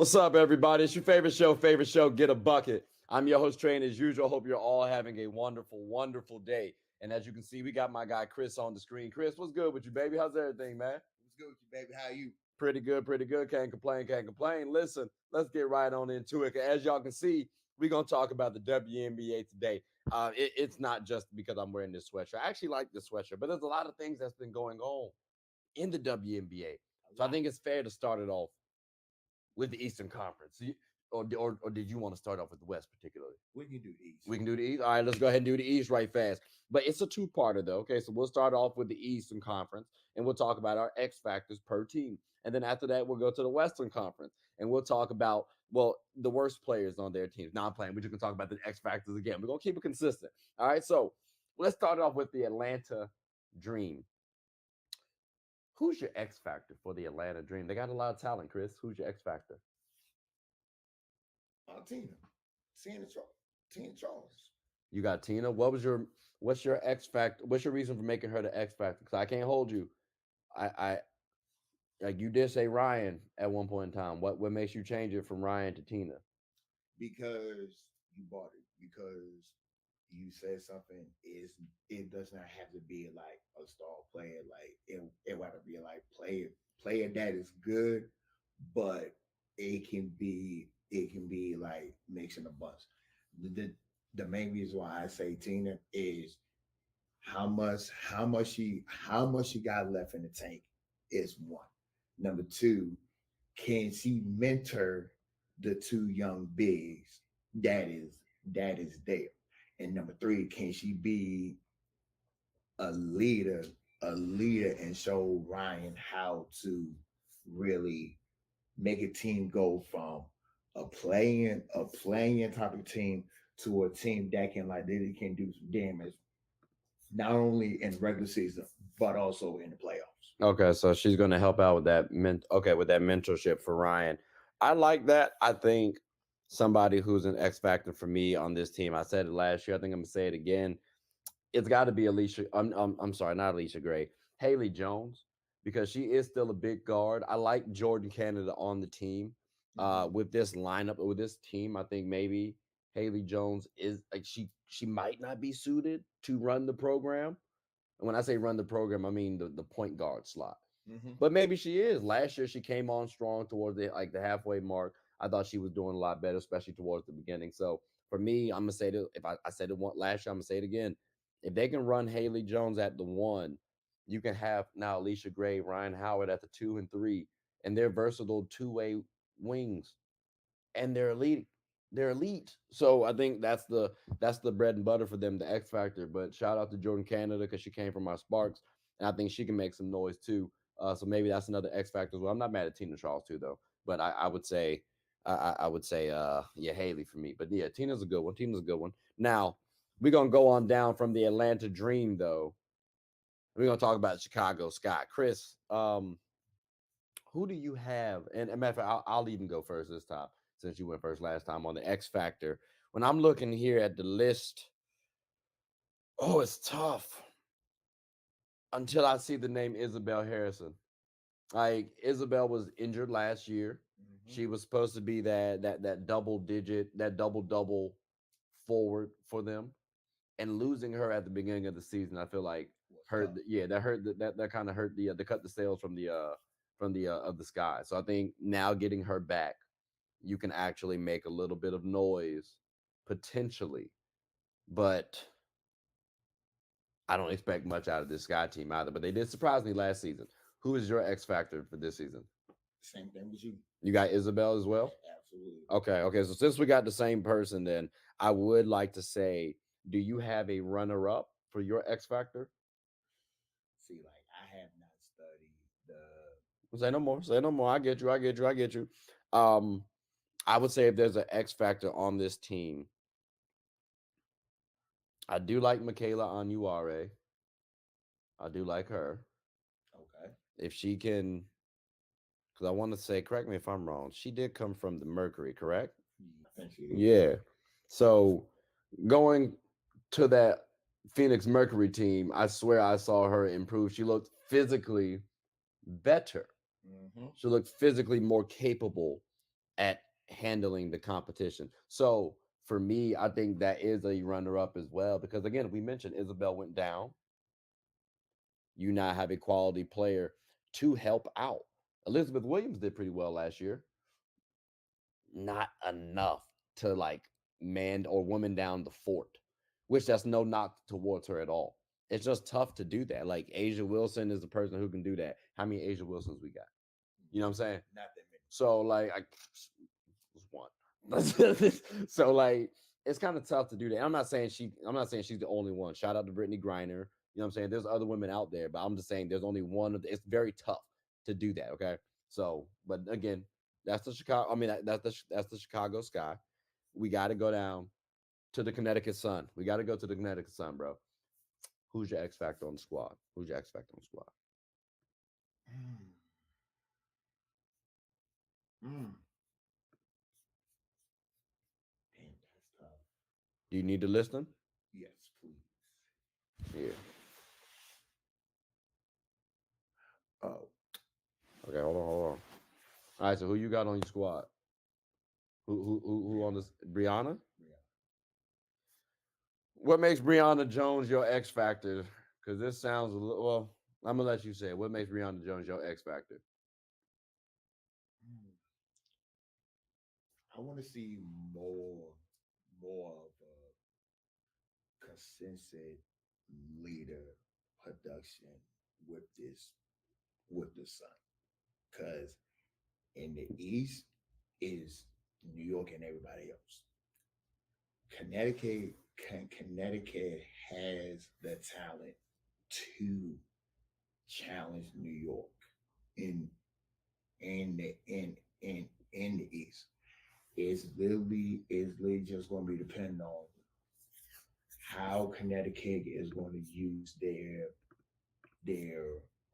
What's up, everybody? It's your favorite show, Get a Bucket. I'm your host, Train, as usual. Hope you're all having a wonderful, wonderful day. And as you can see, we got my guy Chris on the screen. Chris, what's good with you, baby? How's everything, man? What's good with you, baby? How are you? Pretty good, pretty good. Can't complain, can't complain. Listen, let's get right on into it. As y'all can see, we're going to talk about the WNBA today. It's not just because I'm wearing this sweatshirt. I actually like this sweatshirt, but there's a lot of things that's been going on in the WNBA. A So I lot. think it's fair to start it off with the Eastern Conference. Or did you want to start off with the West particularly? We can do these. We can do the East. All right, let's go ahead and do the East right fast. But it's a two-parter though. Okay, so we'll start off with the Eastern Conference, and we'll talk about our X factors per team. And then after that, we'll go to the Western Conference, and we'll talk about the worst players on their teams. Not playing. We're just gonna talk about the X factors again. We're gonna keep it consistent. All right, so let's start off with the Atlanta Dream. Who's your X factor for the Atlanta Dream? They got a lot of talent, Chris. Who's your X factor? Tina. Tina, Tina Charles. You got Tina. What's your X factor? What's your reason for making her the X factor? Because I can't hold you. I like you did say Ryan at one point in time. What makes you change it from Ryan to Tina? Because you bought it. Because you said something is it does not have to be like a star player. Like it want to be like player that is good, but it can be like mixing a bunch. The the main reason why I say Tina is how much she got left in the tank is one. Number two, can she mentor the two young bigs that is there? And number three, can she be a leader, and show Ryan how to really make a team go from a playing type of team to a team that can like really can do some damage not only in regular season but also in the playoffs. Okay, so she's going to help out with that with that mentorship for Ryan. I like that. I think somebody who's an X factor for me on this team. I said it last year. I think I'm gonna say it again. It's got to be Alicia. I'm sorry, not Alicia Gray. Haley Jones, because she is still a big guard. I like Jordan Canada on the team. Mm-hmm. With this lineup, with this team, I think maybe Haley Jones is like she might not be suited to run the program. And when I say run the program, I mean the point guard slot. Mm-hmm. But maybe she is. Last year she came on strong towards the halfway mark. I thought she was doing a lot better, especially towards the beginning. So for me, I'm gonna say that if I said it one last year, I'm gonna say it again. If they can run Haley Jones at the one, you can have now Alicia Gray, Ryan Howard at the 2 and 3, and they're versatile two-way wings, and they're elite. They're elite. So I think that's the bread and butter for them, the X factor. But shout out to Jordan Canada because she came from our Sparks, and I think she can make some noise too. So maybe that's another X factor as well. I'm not mad at Tina Charles too though, but I would say I would say yeah, Haley for me. But yeah, Tina's a good one. Tina's a good one. Now we're gonna go on down from the Atlanta Dream though. We're gonna talk about Chicago Sky. Chris, who do you have? And a matter of fact, I'll even go first this time since you went first last time on the X Factor. When I'm looking here at the list, oh, it's tough until I see the name Isabel Harrison. Like Isabel was injured last year. Mm-hmm. She was supposed to be that double digit, that double forward for them. And losing her at the beginning of the season, I feel like Was hurt. tough. Yeah, that hurt. That kind of hurt the cut the sales from the of the Sky. So I think now getting her back, you can actually make a little bit of noise potentially, but I don't expect much out of this Sky team either. But they did surprise me last season. Who is your X factor for this season? Same thing with you. You got Isabel as well. Absolutely. Okay. So since we got the same person, then I would like to say, do you have a runner up for your X factor? See, like I have not studied the. Say no more. Say no more. I get you. I get you. I get you. Um, I would say if there's an X factor on this team, I do like Michaela Anuare. I do like her. Okay. If she can, because I want to say, correct me if I'm wrong, she did come from the Mercury, correct? I think she did. Yeah. So going to that Phoenix Mercury team, I swear I saw her improve. She looked physically better. Mm-hmm. She looked physically more capable at handling the competition. So for me, I think that is a runner up as well because again, we mentioned Isabel went down. You now have a quality player to help out. Elizabeth Williams did pretty well last year. Not enough to like man or woman down the fort, which that's no knock towards her at all. It's just tough to do that. Like Asia Wilson is the person who can do that. How many Asia Wilsons we got? You know what I'm saying? Not that many. So like I was one. So like it's kind of tough to do that. I'm not saying she's the only one. Shout out to Brittany Griner. You know what I'm saying? There's other women out there, but I'm just saying there's only one. It's very tough to do that. Okay. So, but again, that's the Chicago. I mean, that's the Chicago Sky. We got to go down to the Connecticut Sun. We got to go to the Connecticut Sun, bro. Who's your X factor on the squad? Who's your X factor on the squad? Mm, mm. Damn, that's tough. Do you need to list them? Yes, please. Yeah. Oh, Okay. Hold on. All right. So who you got on your squad? Who on Brianna. this? Brianna. Brianna. What makes Brianna Jones your X factor? Because this sounds a little. Well, I'm gonna let you say it. What makes Brianna Jones your X factor? Mm. I want to see more of a consistent leader production with this with the Sun, because in the East is New York and everybody else. Connecticut has the talent to challenge New York in in the East. It's literally just going to be dependent on how Connecticut is going to use their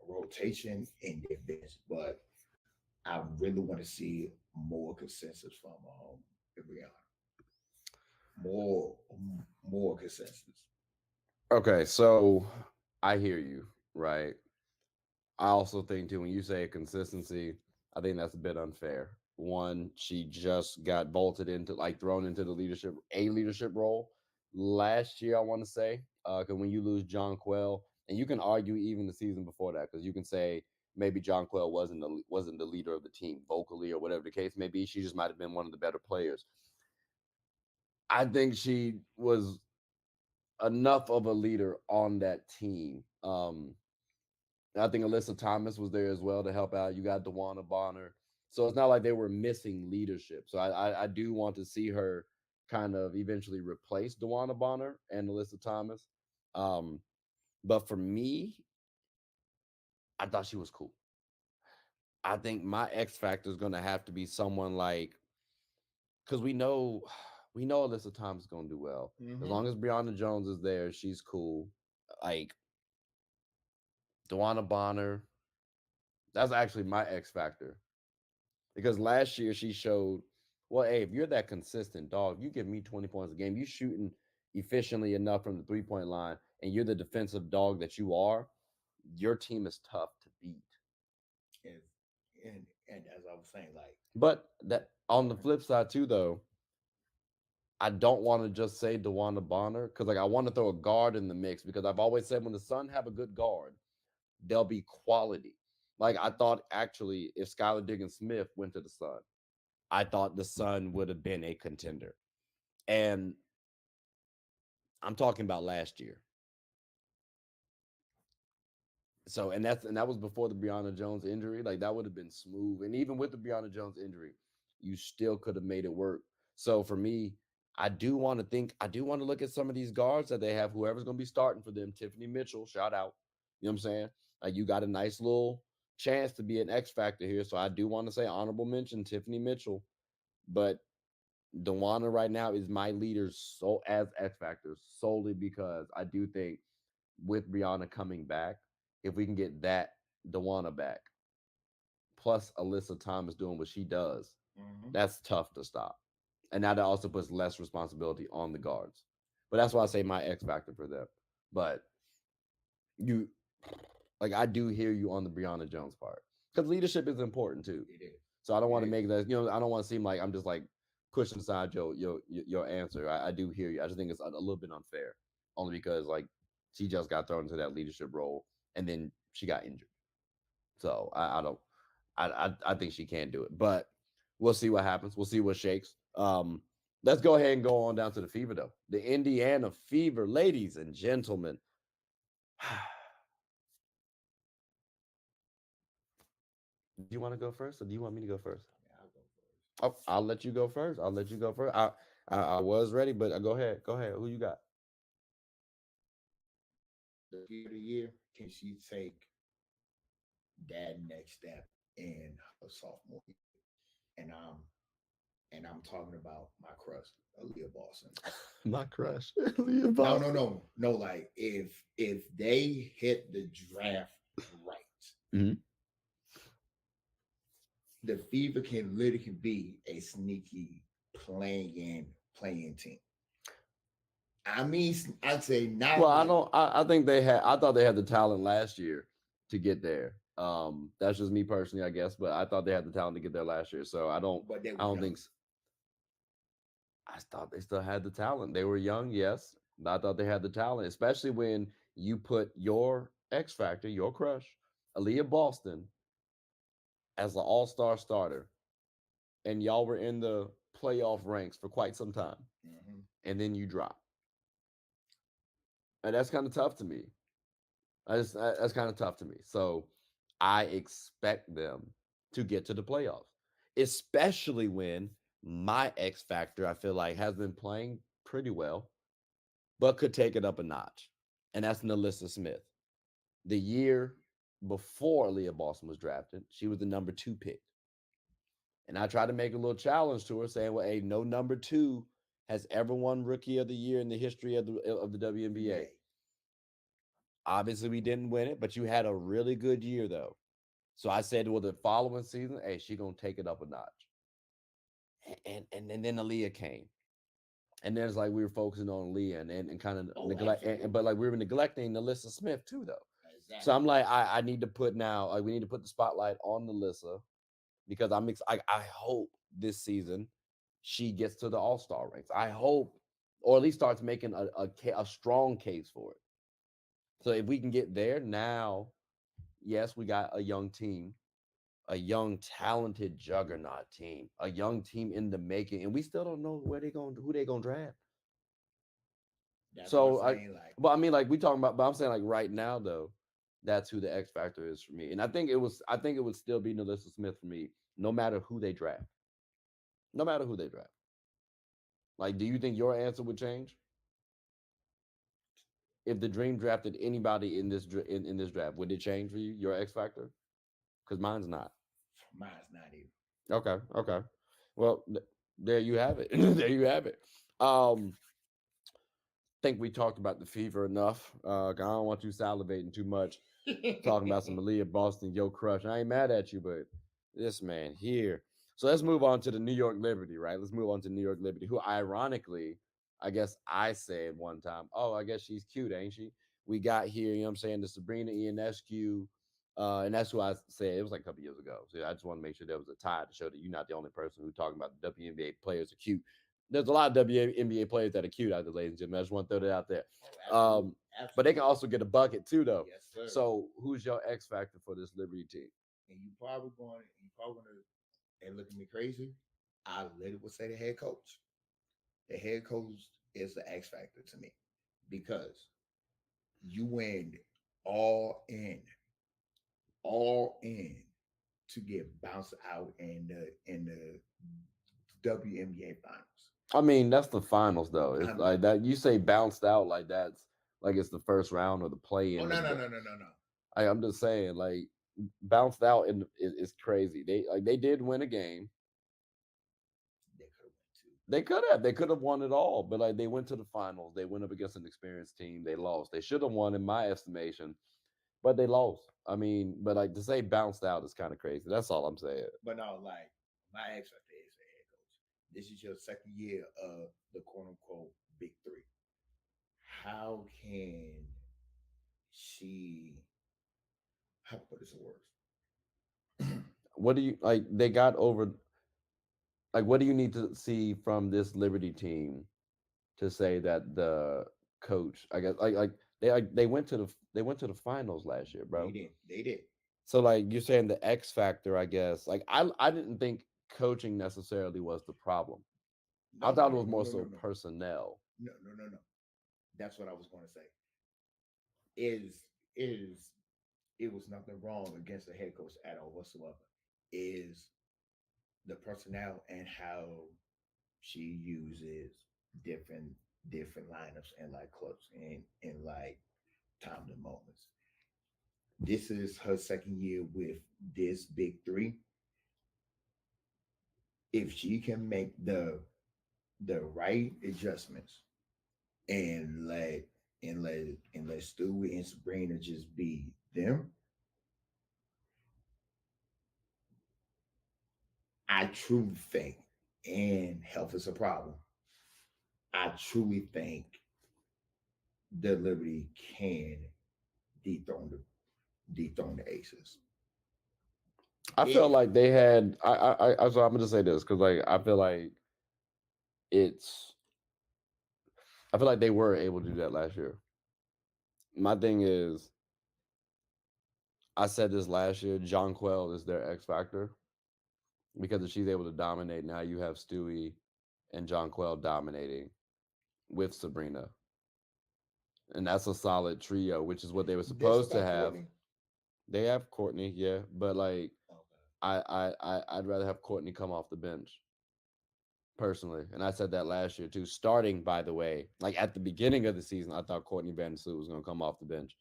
rotation and their bench. But I really want to see more consensus from Brianna. More more consensus. Okay, so I hear you, right? I also think too when you say consistency, I think that's a bit unfair. One, she just got bolted into like thrown into the leadership role last year. I want to say because when you lose John Quell, and you can argue even the season before that because you can say maybe John Quell wasn't the leader of the team vocally or whatever the case may be. She just might have been one of the better players. I think she was enough of a leader on that team. I think Alyssa Thomas was there as well to help out. You got DeWanna Bonner. So it's not like they were missing leadership. So I do want to see her kind of eventually replace DeWanna Bonner and Alyssa Thomas. Um, but for me, I thought she was cool. I think my X factor is going to have to be someone like because we know Alyssa Thomas is going to do well as Mm-hmm. long as Brianna Jones is there. She's cool. Like DeWanna Bonner, that's actually my X factor because last year she showed, well, hey, if you're that consistent, dog, you give me 20 points a game, you shooting efficiently enough from the 3 point line, and you're the defensive dog that you are, your team is tough to beat. And and as I was saying, like But that on the flip side too, though, I don't want to just say DeWanna Bonner because like I want to throw a guard in the mix because I've always said when the Sun have a good guard, they'll be quality. Like I thought actually if Skylar Diggins Smith went to the Sun, I thought the Sun would have been a contender. And I'm talking about last year. So and that was before the Breonna Jones injury. Like that would have been smooth. And even with the Breonna Jones injury, you still could have made it work. So for me, I do want to look at some of these guards that they have, whoever's gonna be starting for them. Tiffany Mitchell, shout out. You know what I'm saying? Like you got a nice little chance to be an X factor here. So I do want to say honorable mention Tiffany Mitchell. But Dewana right now is my leader so as X Factor solely because I do think with Brianna coming back, if we can get that Dewana back, plus Alyssa Thomas doing what she does, mm-hmm. that's tough to stop. And now that also puts less responsibility on the guards. But that's why I say my X Factor for them. But you like I do hear you on the Brianna Jones part. Because leadership is important too. It is. So I don't want to Yeah. make that, I don't want to seem like I'm just like pushing aside your answer. I do hear you. I just think it's a little bit unfair, only because like she just got thrown into that leadership role and then she got injured. So I don't I think she can do it, but we'll see what happens. We'll see what shakes. Let's go ahead and go on down to the Fever though. The Indiana Fever, ladies and gentlemen. Do you want to go first, or do you want me to go first? Yeah, I'll go first. Oh, I'll let you go first. I'll let you go first. I was ready, but go ahead. Go ahead. Who you got? The fear of the year, can she take that next step in her sophomore year? And I'm talking about my crush, Aaliyah Boston. My crush, Leah No, no, Boston. no, no. Like if they hit the draft right, Mhm. the Fever can literally be a sneaky playing team. I mean, I'd say Well, not I like, don't. I think they had. I thought they had the talent last year to get there. That's just me personally, I guess. But I thought they had the talent to get there last year. So I don't. but they I was don't young. think. I thought they still had the talent. They were young, yes. But I thought they had the talent, especially when you put your X factor, your crush, Aaliyah Boston, as an All Star starter, and y'all were in the playoff ranks for quite some time, Hmm. and then you drop, and that's kind of tough to me. That's kind of tough to me. So I expect them to get to the playoffs, especially when my X factor I feel like has been playing pretty well, but could take it up a notch, and that's Nalissa Smith. The year before Leah Boston was drafted, she was the number 2 pick, and I tried to make a little challenge to her, saying, "Well, hey, no number 2 has ever won Rookie of the Year in the history of the WNBA." NBA. Obviously, we didn't win it, but you had a really good year though. So I said, well, the following season, hey, she gonna take it up a notch. And then Aaliyah came, and then it's like we were focusing on Aaliyah and kind of Oh, neglect, absolutely. but like we were neglecting Nalissa Smith too though. So Exactly. I'm like, I need to put now, like we need to put the spotlight on Nalissa because I hope this season she gets to the All Star ranks. I hope, or at least starts making a strong case for it. So if we can get there now, yes, we got a young team, a young, talented juggernaut team, a young team in the making, and we still don't know who they gonna draft. That's what I'm So I, saying. Like, but I mean, like we talking about, but I'm saying like right now though, that's who the X factor is for me, and I think it would still be Nalissa Smith for me, no matter who they draft, no matter who they draft. Like, do you think your answer would change if the Dream drafted anybody in in this draft? Would it change for you, your X factor? Because mine's not. mine's not even. Okay, okay. Well, there you have it. There you have it. Think we talked about the Fever enough. I don't want you salivating too much talking about some Aaliyah Boston, yo crush. I ain't mad at you, but this man here. So let's move on to the New York Liberty, right? Let's move on to New York Liberty, who ironically, I guess I said one time, oh, I guess she's cute, ain't she? We got here, you know what I'm saying, the Sabrina Ionescu, and that's who I said. It was like a couple years ago. So I just want to make sure there was a tie to show that you're not the only person who's talking about the WNBA players are cute. There's a lot of WNBA players that are cute out there, ladies and gentlemen. I just want to throw that out there. Oh, absolutely. But they can Absolutely. also get a bucket too, though. Yes, sir. So who's your X factor for this Liberty team? And you probably gonna, and look at me crazy. I literally would say the head coach. The head coach is the X factor to me because you went all in, all in to get bounced out in the WNBA finals. I mean, that's the finals, though. It's I'm like that. You say bounced out like that's like it's the first round or the play oh in. no no no no no no. I'm just saying, like bounced out is crazy. They did win a game. They could have went two. They could have won it all, but like they went to the finals. They went up against an experienced team. They lost. They should have won, in my estimation, but they lost. I mean, but like to say bounced out is kind of crazy. That's all I'm saying. But no, like my ex right there is the head coach. This is your second year of the quote unquote big three. How can she how to put this in words? what do you like? They got over. Like, what do you need to see from this Liberty team to say that the coach? I guess they went to the finals last year, They bro. did. They did. So like you're saying the X factor, I guess. Like I didn't think coaching necessarily was the problem. I No, no, thought it no, was no, more no, so no, no, personnel. no, no, no, no. That's what I was going to say. Is it was nothing wrong against the head coach at all whatsoever. Is the personnel and how she uses different different lineups and like clubs and like timely moments. This is her second year with this big three. If she can make the right adjustments and let Stewie and Sabrina just be them, I truly think, and health is a problem. I truly think the Liberty can dethrone the dethrone the Aces. I felt If like they had. So I'm gonna just say this because like I feel like it's. I feel like they were able to do that last year. My thing is, I said this last year. John Quell is their X factor because if she's able to dominate, now you have Stewie and John Quell dominating with Sabrina, and that's a solid trio, which is what they were this supposed to about have. Courtney, They have Courtney, yeah, but like okay. I'd rather have Courtney come off the bench personally, and I said that last year too. Starting, by the way, like at the beginning of the season, I thought Courtney Vandersloot was going to come off the bench,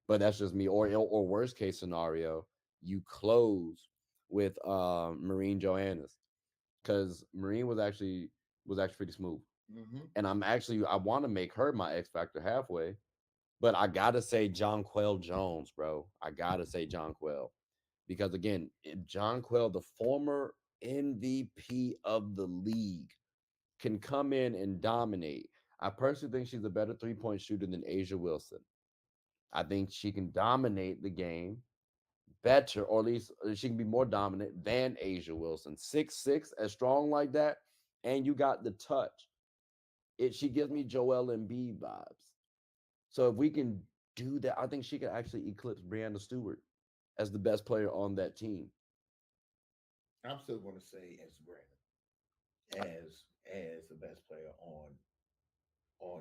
but that's just me. Or worst case scenario, you close with Marine Johannes because Marine was actually pretty smooth, Mm-hmm. and I want to make her my X factor halfway, but I gotta say John Quell Jones, bro. I gotta say John Quell because again, John Quell, the former MVP of the league, can come in and dominate. I personally think she's a better 3-point shooter than Asia Wilson. I think she can dominate the game better, or at least she can be more dominant than Asia Wilson. 6'6", as strong like that, and you got the touch. She gives me Joel Embiid vibes. So if we can do that, I think she could actually eclipse Brianna Stewart as the best player on that team. I'm still going to say as Brandon as the best player on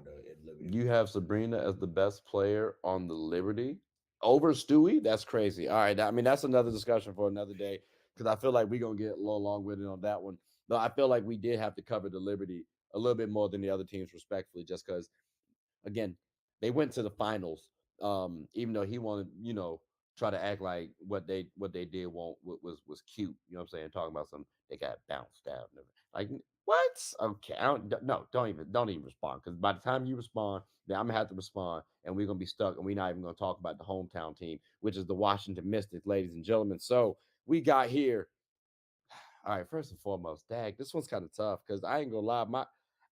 the at Liberty You right have Sabrina as the best player on the Liberty over Stewie. That's crazy. All right, I mean that's another discussion for another day because I feel like we're gonna get a little long winded on that one. Though I feel like we did have to cover the Liberty a little bit more than the other teams, respectfully, just because again, they went to the finals. Even though he wanted, try to act like what they did was cute. You know what I'm saying? Talking about some they got bounced out. Like what? Okay, no, don't even respond because by the time you respond, then I'm gonna have to respond, and we're gonna be stuck, and we're not even gonna talk about the hometown team, which is the Washington Mystics, ladies and gentlemen. So we got here all right, first and foremost, Dag, this one's kind of tough because I ain't gonna lie.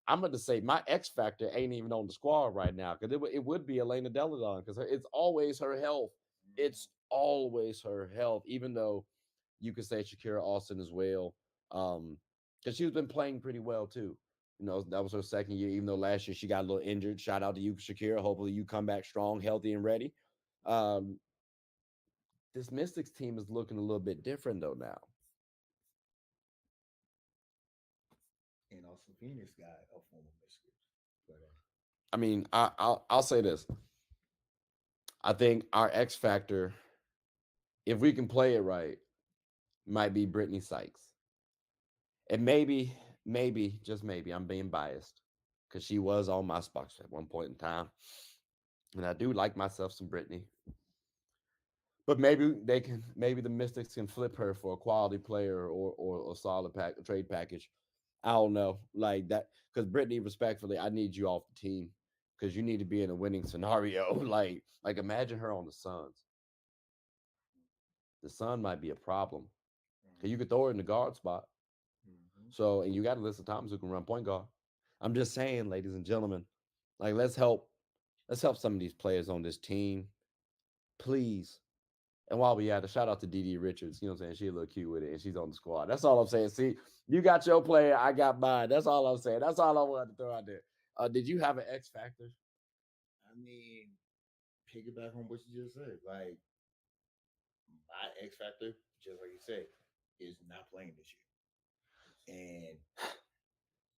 I'm gonna say my X factor ain't even on the squad right now because it would be Elena Deladon because it's always her health. It's always her health, even though you could say Shakira Austin as well, because she's been playing pretty well too. That was her second year, even though last year she got a little injured. Shout out to you, Shakira. Hopefully you come back strong, healthy, and ready. Um, this Mystics team is looking a little bit different though now. and also Phoenix got a former Michigan. But I mean, I'll say this. I think our X factor, if we can play it right, might be Brittany Sykes. And maybe, just maybe, I'm being biased because she was on my spots at one point in time. And I do like myself some Brittany. But maybe the Mystics can flip her for a quality player or a solid a trade package. I don't know. Like that, because Brittany, respectfully, I need you off the team because you need to be in a winning scenario. like imagine her on the Suns. The Sun might be a problem because you could throw her in the guard spot. mm-hmm. So, and you got Alyssa Thomas who can run point guard. I'm just saying, ladies and gentlemen, like let's help some of these players on this team, please. And while we at it, shout out to Dee Richards. You know what I'm saying? She a little cute with it, and she's on the squad. That's all I'm saying. See, you got your player, I got mine. That's all I'm saying. That's all I wanted to throw out there. Did you have an X factor? I mean, piggyback on what you just said. Like my X factor, just like you said, is not playing this year, and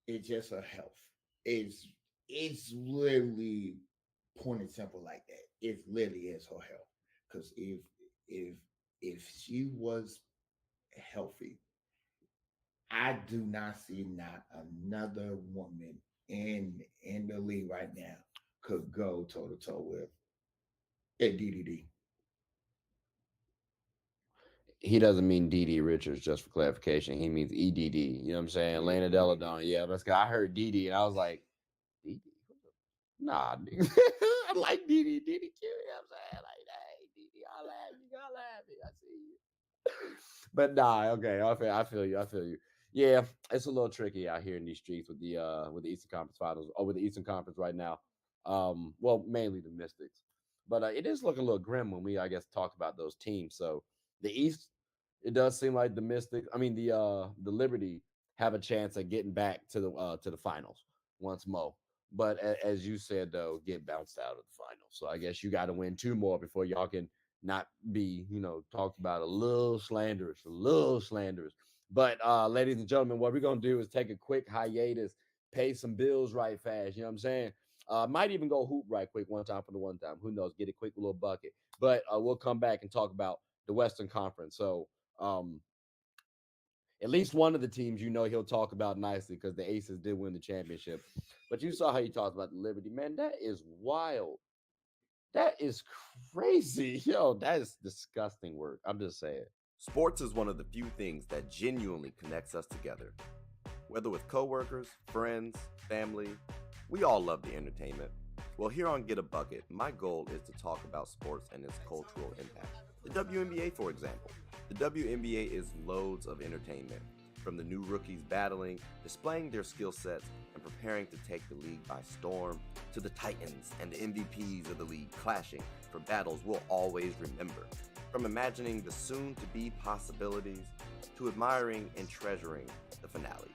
it's just her health. It's it's literally point and simple like that. It literally is her health. Because if if she was healthy, I do not see not another woman in the league right now could go toe to toe with a DDD. He doesn't mean Dee Richards, just for clarification. He means EDD. You know what I'm saying? Oh yeah, Lana yeah, yeah. Deladon. Yeah, let's go. I heard Dee, and I was like, Dee? Nah, nigga. I like Dee cute. You know what I'm saying? Like, hey, Dee, I laugh. You got laugh. I see you. But nah, okay, I feel you. I feel you. Yeah, it's a little tricky out here in these streets with the Eastern Conference Finals or with the Eastern Conference right now. Well, mainly the Mystics, but it is looking a little grim when we, I guess, talk about those teams. So the East, it does seem like the Mystics. I mean, the Liberty have a chance at getting back to the finals once more. But as you said, though, get bounced out of the finals. So I guess you got to win two more before y'all can not be, talked about a little slanderous. But ladies and gentlemen, what we're gonna do is take a quick hiatus, pay some bills right fast. You know what I'm saying? Might even go hoop right quick one time for the one time. Who knows? Get a quick little bucket. But we'll come back and talk about the Western Conference. So um, at least one of the teams, he'll talk about nicely because the Aces did win the championship. But you saw how he talked about the Liberty, man. That is wild. That is crazy. Yo, that is disgusting work. I'm just saying. Sports is one of the few things that genuinely connects us together. Whether with coworkers, friends, family, we all love the entertainment. Well, here on Get a Bucket, my goal is to talk about sports and its cultural impact. The WNBA, for example. The WNBA is loads of entertainment, from the new rookies battling, displaying their skill sets, and preparing to take the league by storm, to the Titans and the MVPs of the league clashing for battles we'll always remember. From imagining the soon-to-be possibilities to admiring and treasuring the finales.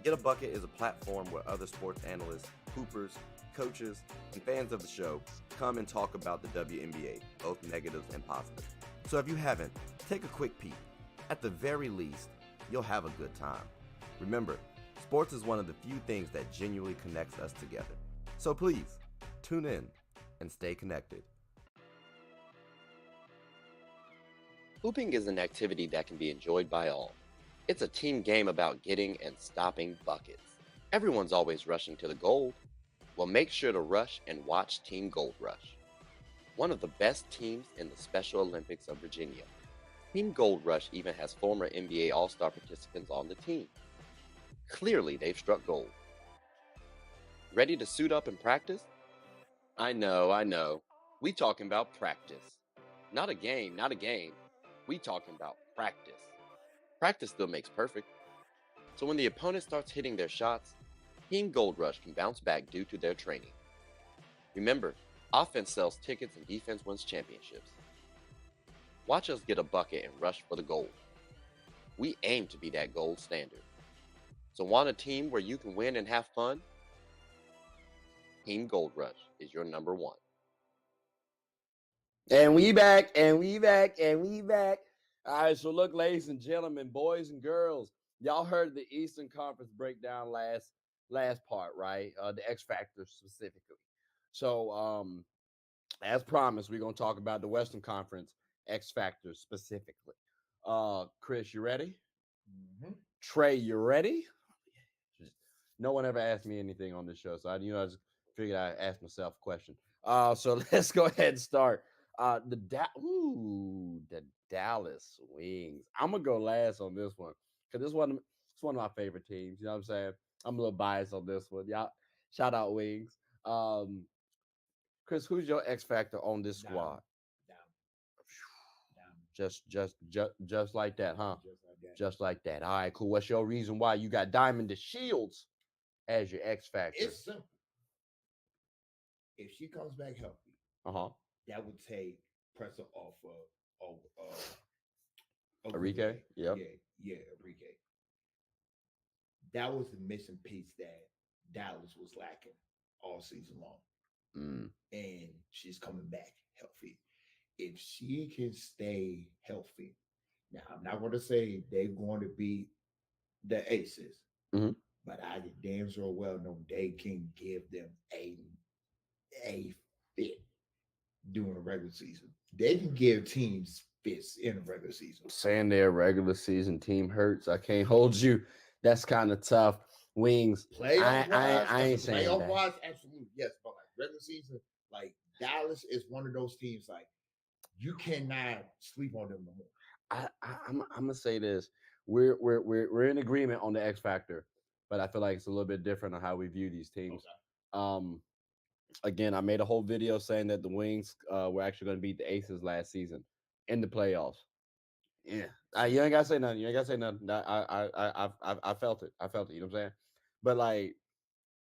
Get a Bucket is a platform where other sports analysts, hoopers, coaches, and fans of the show come and talk about the WNBA, both negatives and positive. So if you haven't, take a quick peek. At the very least, you'll have a good time. Remember, sports is one of the few things that genuinely connects us together. So please, tune in and stay connected. Hooping is an activity that can be enjoyed by all. It's a team game about getting and stopping buckets. Everyone's always rushing to the gold. Well, make sure to rush and watch Team Gold Rush, one of the best teams in the Special Olympics of Virginia. Team Gold Rush even has former NBA All-Star participants on the team. Clearly, they've struck gold. Ready to suit up and practice? I know. We talking about practice. Not a game, not a game. We talking about practice. Practice still makes perfect. So when the opponent starts hitting their shots, Team Gold Rush can bounce back due to their training. Remember, offense sells tickets and defense wins championships. Watch us get a bucket and rush for the gold. We aim to be that gold standard. So want a team where you can win and have fun? Team Gold Rush is your number one. And we back, and we back, and we back. All right, so look, ladies and gentlemen, boys and girls, y'all heard the Eastern Conference breakdown last part, right? The X Factor specifically. So, as promised, we're gonna talk about the Western Conference X Factor specifically. Chris, you ready? Mm-hmm. Trey, you ready? No one ever asked me anything on this show, so I just figured I'd ask myself a question. So let's go ahead and start. The Dallas Wings. I'm gonna go last on this one because it's one of my favorite teams. You know what I'm saying? I'm a little biased on this one. Y'all, shout out Wings. Chris, who's your X factor on this Down, squad? down, down. Just like that, huh? Just like that. Just like that. All right, cool. What's your reason why you got Diamond the Shields as your X factor? It's simple. If she comes back healthy, Uh huh. that would take pressure off Oh, Enrique. Yep. Enrique. That was the missing piece that Dallas was lacking all season long. Mm. And she's coming back healthy. If she can stay healthy, now I'm not going to say they're going to beat the Aces, Hmm. but I damn sure well know they can give them a fit during the regular season. They can give teams fits in the regular season. Saying their regular season team hurts, I can't hold you. That's kind of tough. Wings. Playoff wise, I ain't saying playoff that. wise, absolutely yes. But like regular season, like Dallas is one of those teams like you cannot sleep on them no more. I'm gonna say this. We're in agreement on the X factor, but I feel like it's a little bit different on how we view these teams. Okay. Um, Again, I made a whole video saying that the Wings were actually going to beat the Aces last season in the playoffs. Yeah, you ain't gotta say nothing. You ain't gotta say nothing. I felt it. I felt it. You know what I'm saying? But like,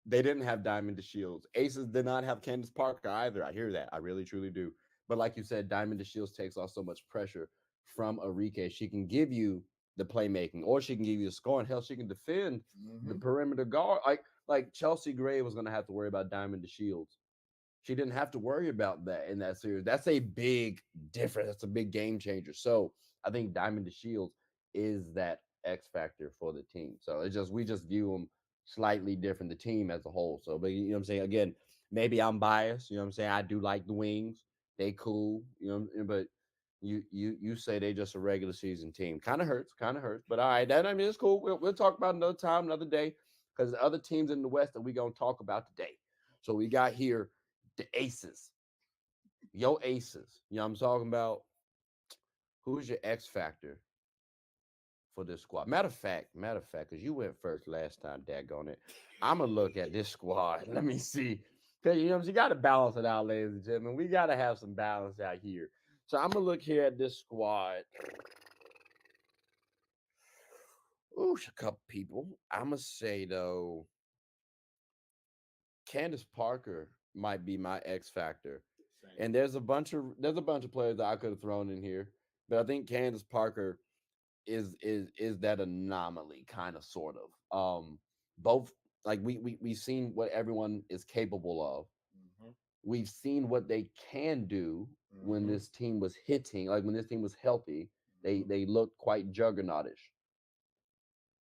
they didn't have Diamond to Shields. Aces did not have Candace Parker either. I hear that. I really truly do. But like you said, Diamond to Shields takes off so much pressure from Enrique. She can give you the playmaking, or she can give you the scoring. Hell, she can defend the Mm-hmm. perimeter guard. Like Chelsea Gray was gonna have to worry about Diamond to Shields. She didn't have to worry about that in that series. That's a big difference. That's a big game changer. So I think Diamond to Shields is that X factor for the team. So it's just we just view them slightly different, the team as a whole. So, but you know what I'm saying? Again, maybe I'm biased. You know what I'm saying? I do like the Wings. They cool. You know, but you say they just a regular season team. Kind of hurts. Kind of hurts. But all right, that I mean it's cool. We'll talk about it another time, another day, because the other teams in the West that we gonna talk about today. So we got here the Aces. Yo Aces. You know what I'm talking about? Who's your X factor for this squad? Matter of fact, because you went first last time, daggone it. I'ma look at this squad. Let me see. Cause you know you gotta balance it out, ladies and gentlemen. We gotta have some balance out here. So I'm gonna look here at this squad. Ooh, a couple people. I'ma say though, Candace Parker might be my X factor. Same. And there's a bunch of players that I could have thrown in here, but I think Candace Parker is that anomaly, kind of, sort of. Both, like, we've seen what everyone is capable of. Mm-hmm. We've seen what they can do when Mm-hmm. this team was hitting, like when this team was healthy. They Mm-hmm. they looked quite juggernautish.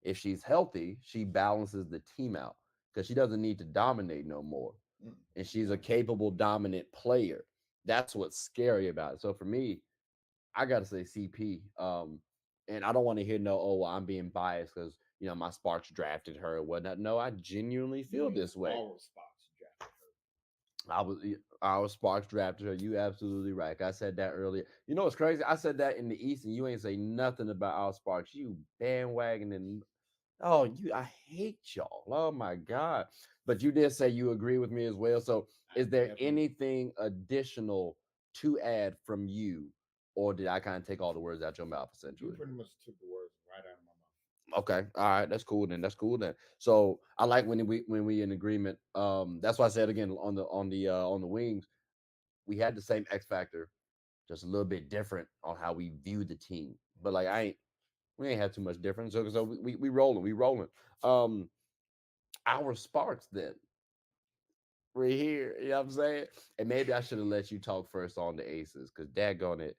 If she's healthy, she balances the team out because she doesn't need to dominate no more, and she's a No. capable, dominant player. That's what's scary about it. So for me, I gotta say CP. And I don't want to hear no, oh, well, I'm being biased because my Sparks drafted her or whatnot. No, I genuinely You feel mean this way. our spots drafted I was Our Sparks drafted her. You absolutely right. I said that earlier. You know what's crazy? I said that in the East, and you ain't say nothing about our Sparks. You bandwagon and I hate y'all. Oh my god! But you did say you agree with me as well. So, her. I is there definitely. anything additional to add from you, or did I kind of take all the words out your mouth You essentially? pretty much took the words right out of my mouth. Okay, all right, that's cool then. That's cool then. So I like when we in agreement. That's why I said again on the Wings, we had the same X factor, just a little bit different on how we view the team. But like we ain't had too much difference. So we rolling, we rolling. Um, our Sparks then. We're here. You know what I'm saying? And maybe I should have let you talk first on the Aces, because daggone it,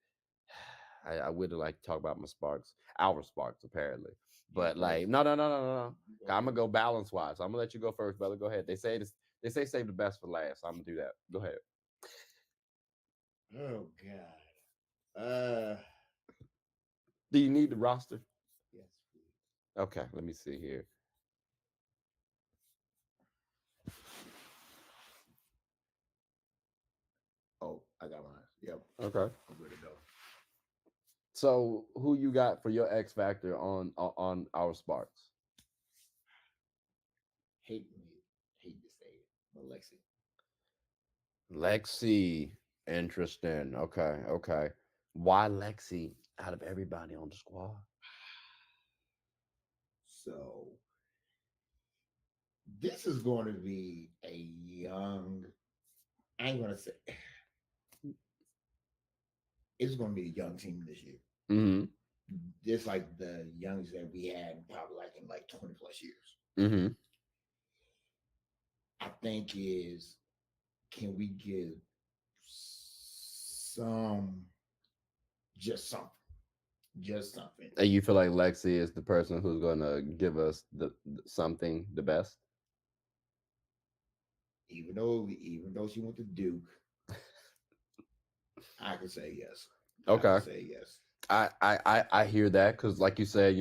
I would have liked to talk about my Sparks, our Sparks, apparently. You But like, first. no, no, no, no, no, no. You go I'm gonna first. go balance wise. So I'm gonna let you go first, brother. Go ahead. They say this. They say save the best for last. So I'm gonna do that. Go ahead. Oh God. Do you need the roster? Yes, please. Okay, let me see here. Oh, I got mine. Yep. Okay. I'm good to go. So who you got for your X factor on our Sparks? Hate me. Hate to say it, but Lexi. Lexi. Interesting. Okay. Okay. Why Lexi out of everybody on the squad? So this is going to be a young. I ain't gonna say it's going to be a young team this year. Mm-hmm. Just like the youngest that we had probably like in like 20 plus years. Mm-hmm. I think is can we give some just something, just something. And you feel like Lexi is the person who's gonna give us something the best? Even though she went to Duke, I can say yes. I can Okay. say yes. I hear that because, like you said,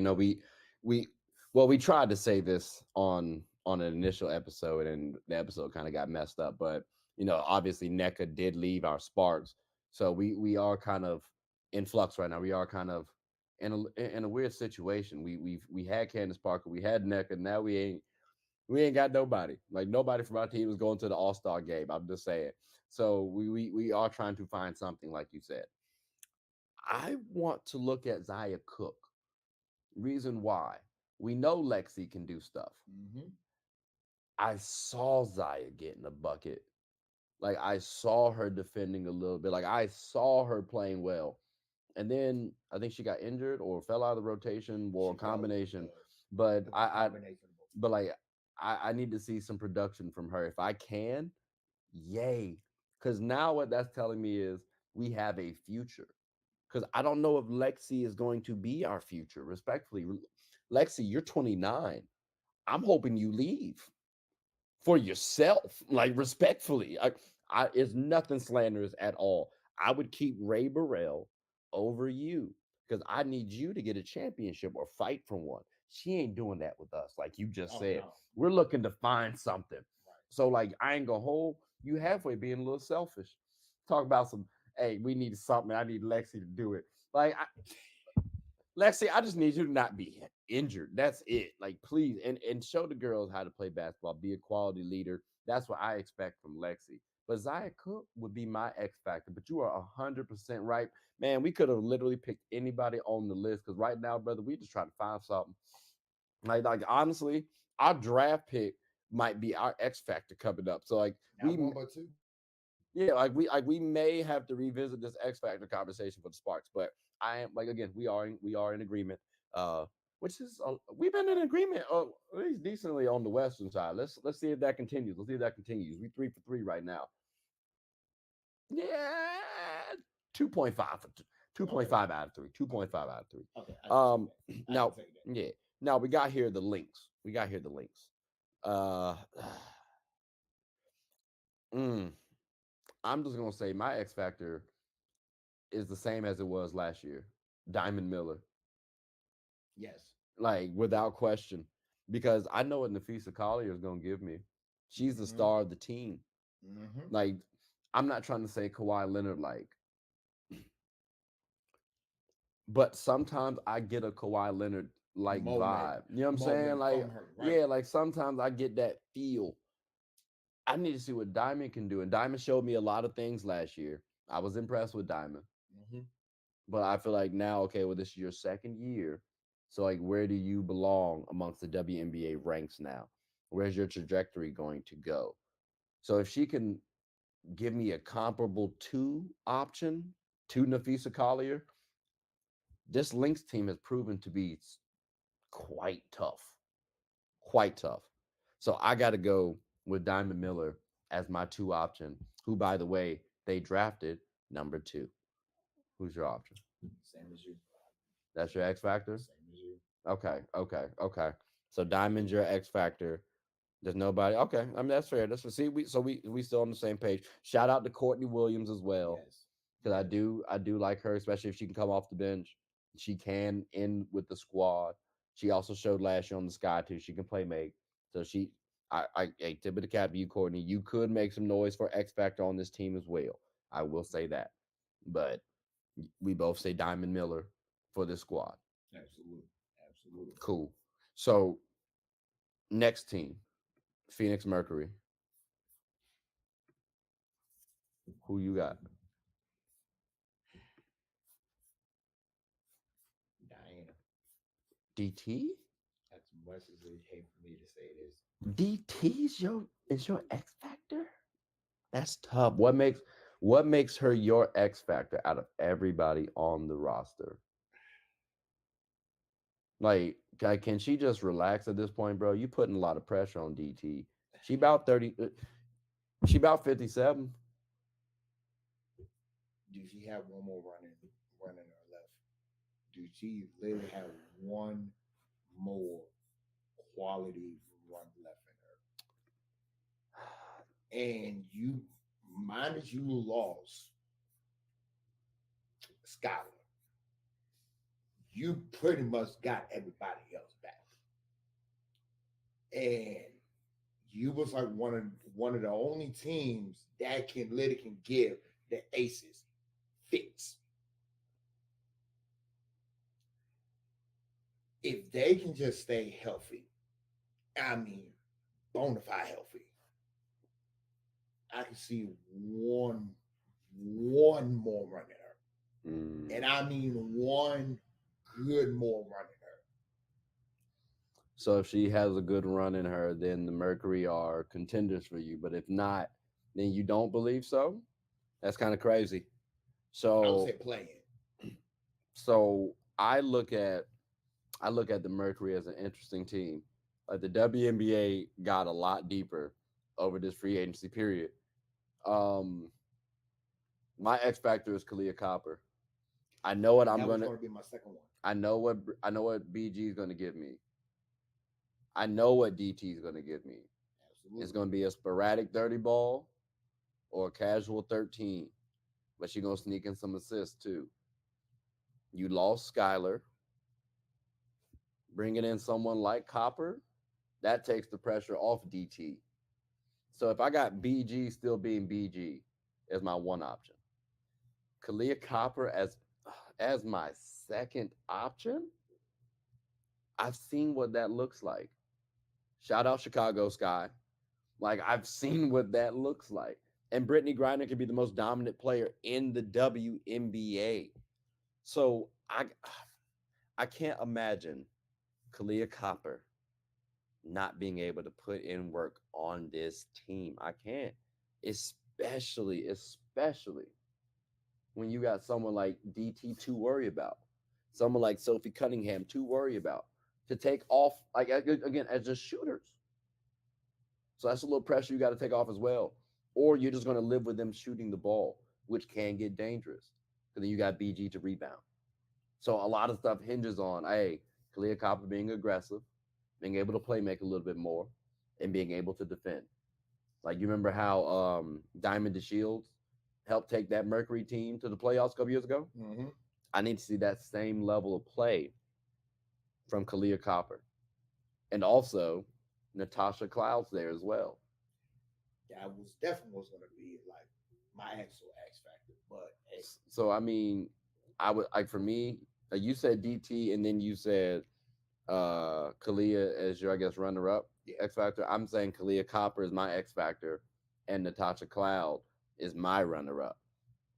we well, we tried to say this on an initial episode, and the episode kind of got messed up. But obviously, NECA did leave our Sparks, so we are kind of in flux right now. We are kind of in a weird situation. We had Candace Parker, we had NECA, now we ain't got nobody. Like nobody from our team is going to the All-Star game. I'm just saying. So we are trying to find something, like you said. I want to look at Zaya Cook. Reason why. We know Lexi can do stuff. Mm-hmm. I saw Zaya getting a bucket. Like I saw her defending a little bit. Like I saw her playing well. And then I think she got injured or fell out of the rotation or a She felt combination. But the I combination of both. but like I need to see some production from her. If I can, yay. Because now what that's telling me is we have a future. Because I don't know if Lexi is going to be our future. Respectfully, Lexi, you're 29. I'm hoping you leave for yourself. Like respectfully, it's nothing slanderous at all. I would keep Ray Burrell over you because I need you to get a championship or fight for one. She ain't doing that with us, like you just Oh said. no. We're looking to find something. Right. So like, I ain't gonna hold you halfway being a little selfish. Talk about some. Hey, we need something. I need Lexi to do it. Like Lexi, I just need you to not be injured. That's it. Like, please, and show the girls how to play basketball. Be a quality leader. That's what I expect from Lexi. But Zaya Cook would be my X factor. But you are 100% right, man. We could have literally picked anybody on the list because right now, brother, we just trying to find something. Like honestly, our draft pick might be our X factor coming up. So like Not one but two. yeah, like we may have to revisit this X Factor conversation for the Sparks, but I am like again, we are in agreement. Uh, which is we've been in agreement at least decently on the Western side. Let's see if that continues. Let's see if that continues. We 3 for 3 right now. Yeah, 2.5 for 2.5 out of 3. 2.5 out of 3. Okay, I can take Um, that. I can now take that. yeah, now we got here the links. We got here the links. Uh, mm, I'm just gonna say my X Factor is the same as it was last year. Diamond Miller, Yes. like without question, because I know what Nafisa Collier is gonna give me. She's the Mm-hmm. star of the team. Mm-hmm. Like, I'm not trying to say Kawhi Leonard, like, but sometimes I get a Kawhi Leonard like Moment. vibe. You know what I'm saying? Moment Like, from her, right? yeah, like sometimes I get that feel. I need to see what Diamond can do, and Diamond showed me a lot of things last year. I was impressed with Diamond. Mm-hmm. But I feel like now, okay, well, this is your second year. So, like, where do you belong amongst the WNBA ranks now? Where's your trajectory going to go? So, if she can give me a comparable two option to Nafisa Collier, this Lynx team has proven to be quite tough, quite tough. So, I got to go with Diamond Miller as my two option, who, by the way, they drafted number 2. Who's your option? Same as you. That's your X Factor? Same as you. Okay. So Diamond's your X factor. There's nobody. Okay, I mean that's fair. That's for see. We still on the same page. Shout out to Courtney Williams as well, Yes. because I Yes. do I do like her, especially if she can come off the bench. She can end with the squad. She also showed last year on the Sky too. She can play make. So hey, tip of the cap to you, Courtney. You could make some noise for X factor on this team as well. I will say that, but we both say Diamond Miller for this squad. Absolutely. Absolutely. Cool. So next team, Phoenix Mercury. Who you got? Diana. DT? As much as they hate for me to say this, DT's your X factor? That's tough. What makes What makes her your X factor out of everybody on the roster? Like, can she just relax at this point, bro? You putting a lot of pressure on DT. She about 30. She about 57. Do she have one more running her left? Do she literally have one more quality run left in her? And you, minus you lost Skylar, you pretty much got everybody else back. And you was like one of the only teams that can literally can give the aces fits. If they can just stay healthy, I mean, bona fide healthy, I can see one more run at her, and I mean one good more run at her. So if she has a good run in her, then the Mercury are contenders for you. But if not, then you don't believe so. That's kind of crazy. I would So say playing. so I look at the Mercury as an interesting team. Like the WNBA got a lot deeper over this free agency period. Um, my X factor is Kalia Copper. I know what I'm That was gonna. going to be my second one. I know what BG is gonna give me. I know what DT is gonna give me. Absolutely. It's gonna be a sporadic 30 ball or a casual 13, but she's gonna sneak in some assists too. You lost Skyler, bringing in someone like Copper, that takes the pressure off DT. So if I got BG still being BG as my one option, Kalia Copper as my second option, I've seen what that looks like. Shout out Chicago Sky. Like I've seen what that looks like. And Brittany Griner can be the most dominant player in the WNBA. So I can't imagine Kalia Copper not being able to put in work on this team. I can't. Especially when you got someone like DT to worry about, someone like Sophie Cunningham to worry about, to take off, like again, as just shooters. So that's a little pressure you got to take off as well. Or you're just going to live with them shooting the ball, which can get dangerous. Because then you got BG to rebound. So a lot of stuff hinges on, hey, Kalia Copper being aggressive, being able to play make a little bit more, and being able to defend. Like you remember how Diamond DeShields helped take that Mercury team to the playoffs a couple years ago? Mm-hmm. I need to see that same level of play from Kalia Copper. And also Natasha Clouds there as well. That was definitely was going to be like my actual X factor. But hey, So I mean, I would like for me, you said DT and then you said Kalia as your I guess runner up yeah, X Factor. I'm saying Kalia Copper is my X Factor and Natasha Cloud is my runner up.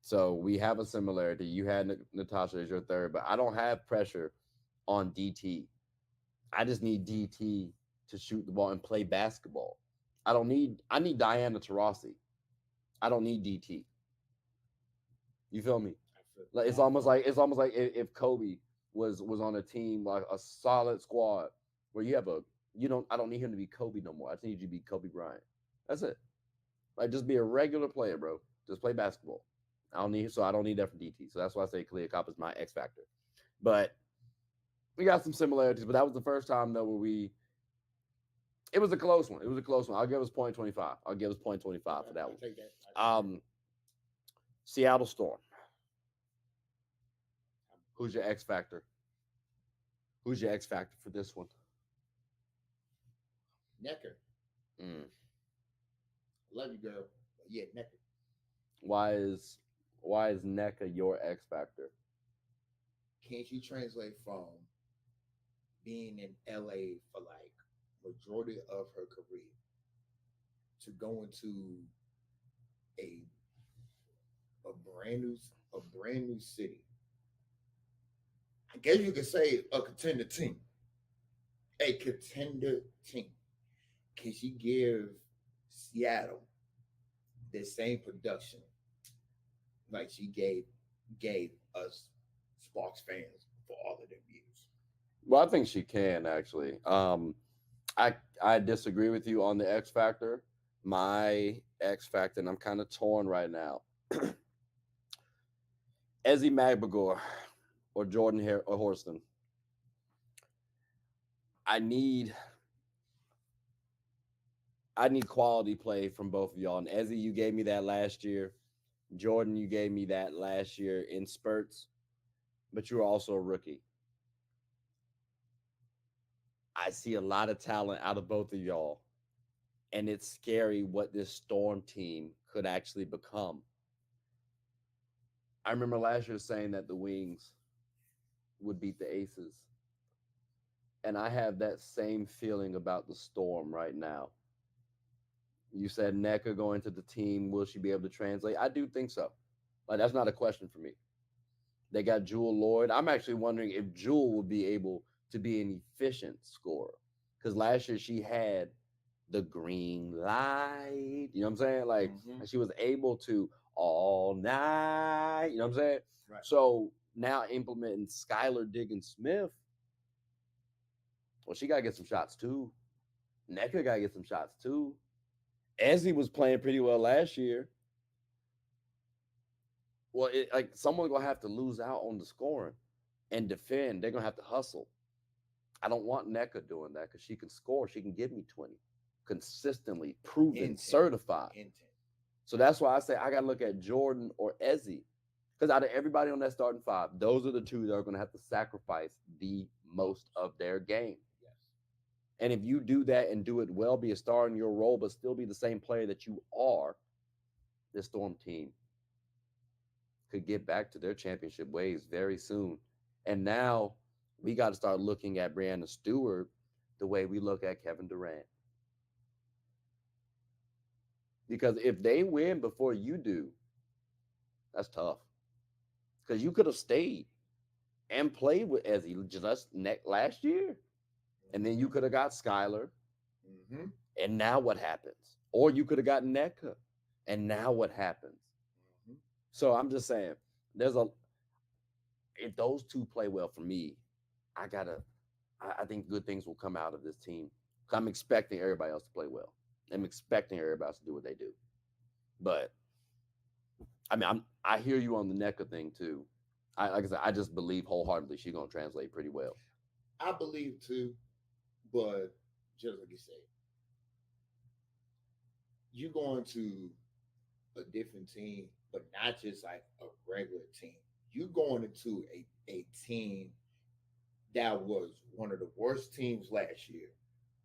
So we have a similarity. You had Natasha as your third, but I don't have pressure on DT. I just need DT to shoot the ball and play basketball. I need Diana Taurasi. I don't need DT. You feel me? I feel Like it's almost like if Kobe was on a team like a solid squad where I don't need him to be Kobe no more. I just need you to be Kobe Bryant. That's it. Like just be a regular player, bro. Just play basketball. I don't need that for DT. So that's why I say Kalia Cop is my X factor. But we got some similarities, but that was the first time though where it was a close one. It was a close one. I'll give us 0.25. I'll give us 0.25 for that one. take that. Seattle Storm. Who's your X factor? Who's your X factor for this one? Necker. Mm. Love you, girl. But yeah, Necker. Why is NECA your X factor? Can she translate from being in LA for like majority of her career to going to a a brand new city? I guess you could say a contender team. A contender team. Can she give Seattle the same production like she gave us Sparks fans for all of them years. Well, I think she can actually. I disagree with you on the X factor. My X factor, and I'm kind of torn right now. Ezzy Magbagor or or Horston. I need I need quality play from both of y'all. And Ezzy, you gave me that last year. Jordan, you gave me that last year in spurts, but you were also a rookie. I see a lot of talent out of both of y'all, and it's scary what this Storm team could actually become. I remember last year saying that the Wings would beat the Aces, and I have that same feeling about the Storm right now. You said NECA going to the team. Will she be able to translate? I do think so. Like, that's not a question for me. They got Jewel Lloyd. I'm actually wondering if Jewel will be able to be an efficient scorer. Because last year she had the green light. You know what I'm saying? Like, Mhm. she was able to all night. You know what I'm saying? Right. So now implementing Skylar Diggins Smith. Well, she got to get some shots too. NECA got to get some shots too. Ezzy was playing pretty well last year. Well, like someone's gonna have to lose out on the scoring and defend. They're gonna have to hustle. I don't want NECA doing that because she can score. She can give me 20 consistently, proven, Intent. certified. Intent. So that's why I say I gotta look at Jordan or Ezzy. Because out of everybody on that starting five, those are the two that are gonna have to sacrifice the most of their game. Yes. And if you do that and do it well, be a star in your role, but still be the same player that you are, this Storm team could get back to their championship ways very soon. And now we got to start looking at Brianna Stewart the way we look at Kevin Durant. Because if they win before you do, that's tough. Because you could have stayed and played with Ezzy just last year. And then you could have got Skylar. Mm-hmm. And now what happens? Or you could have gotten NECA. And now what happens? Mm-hmm. So I'm just saying, if those two play well for me, I think good things will come out of this team. I'm expecting everybody else to play well. I'm expecting everybody else to do what they do. But I mean, I hear you on the NECA thing too. Like I said, I just believe wholeheartedly she's gonna translate pretty well. I believe too, but just like you said, you going to a different team, but not just like a regular team. You going into a team that was one of the worst teams last year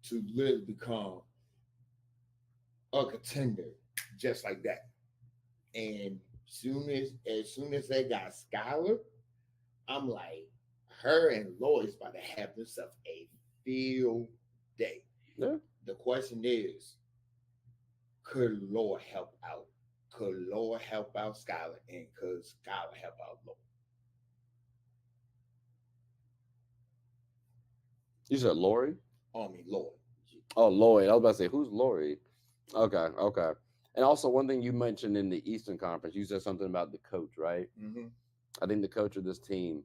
to literally become a contender just like that. And as soon as they got Skylar, I'm like, her and Lois about to have themselves a field day. Yeah. The question is, could Laura help out? Could Laura help out Skylar? And could Skylar help out Laura? You said Lori? I mean, Laura. Oh, Lloyd. I was about to say, who's Lori? Okay, okay. And also, one thing you mentioned in the Eastern Conference, you said something about the coach, right? Mm-hmm. I think the coach of this team,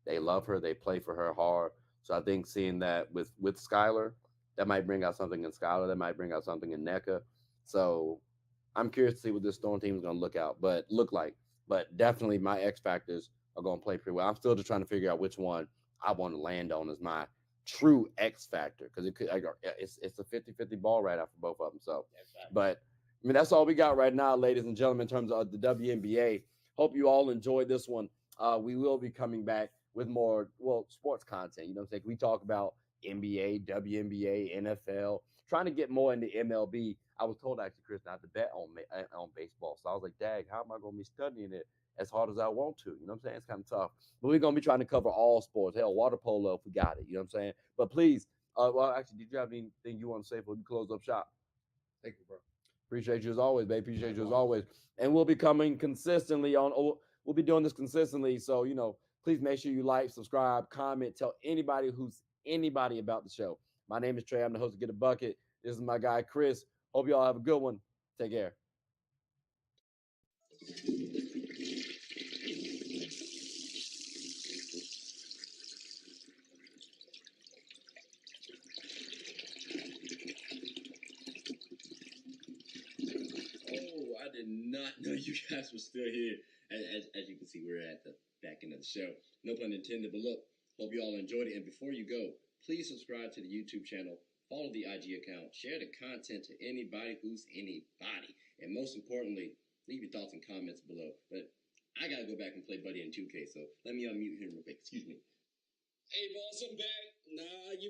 they love her. They play for her hard. So I think seeing that with Skylar, that might bring out something in Skylar. That might bring out something in NECA. So I'm curious to see what this Storm team is going to look like. But definitely my X factors are going to play pretty well. I'm still just trying to figure out which one I want to land on as my true X factor because it's a 50-50 ball right out for both of them. So, but I mean that's all we got right now, ladies and gentlemen, in terms of the WNBA. Hope you all enjoyed this one. We will be coming back with more sports content. You know what I'm saying? We talk about NBA, WNBA, NFL, trying to get more into MLB. I was told actually, Chris, not to bet on baseball. So I was like, "Dag, how am I going to be studying it as hard as I want to?" You know what I'm saying? It's kind of tough. But we're going to be trying to cover all sports. Hell, water polo if we got it. You know what I'm saying? But please, actually, did you have anything you want to say before we close up shop? Thank you, bro. Appreciate you as always, babe. Appreciate you as always. And we'll be coming consistently we'll be doing this consistently. So, please make sure you like, subscribe, comment, tell anybody about the show. My name is Trey. I'm the host of Get a Bucket. This is my guy, Chris. Hope you all have a good one. Take care. not know you guys were still here. As you can see, we're at the back end of the show. No pun intended, but look, hope you all enjoyed it. And before you go, please subscribe to the YouTube channel, follow the IG account, share the content to anybody who's anybody. And most importantly, leave your thoughts and comments below. But I gotta go back and play Buddy in 2K, so let me unmute him real quick. Excuse me. Hey, boss, I'm back. Nah, you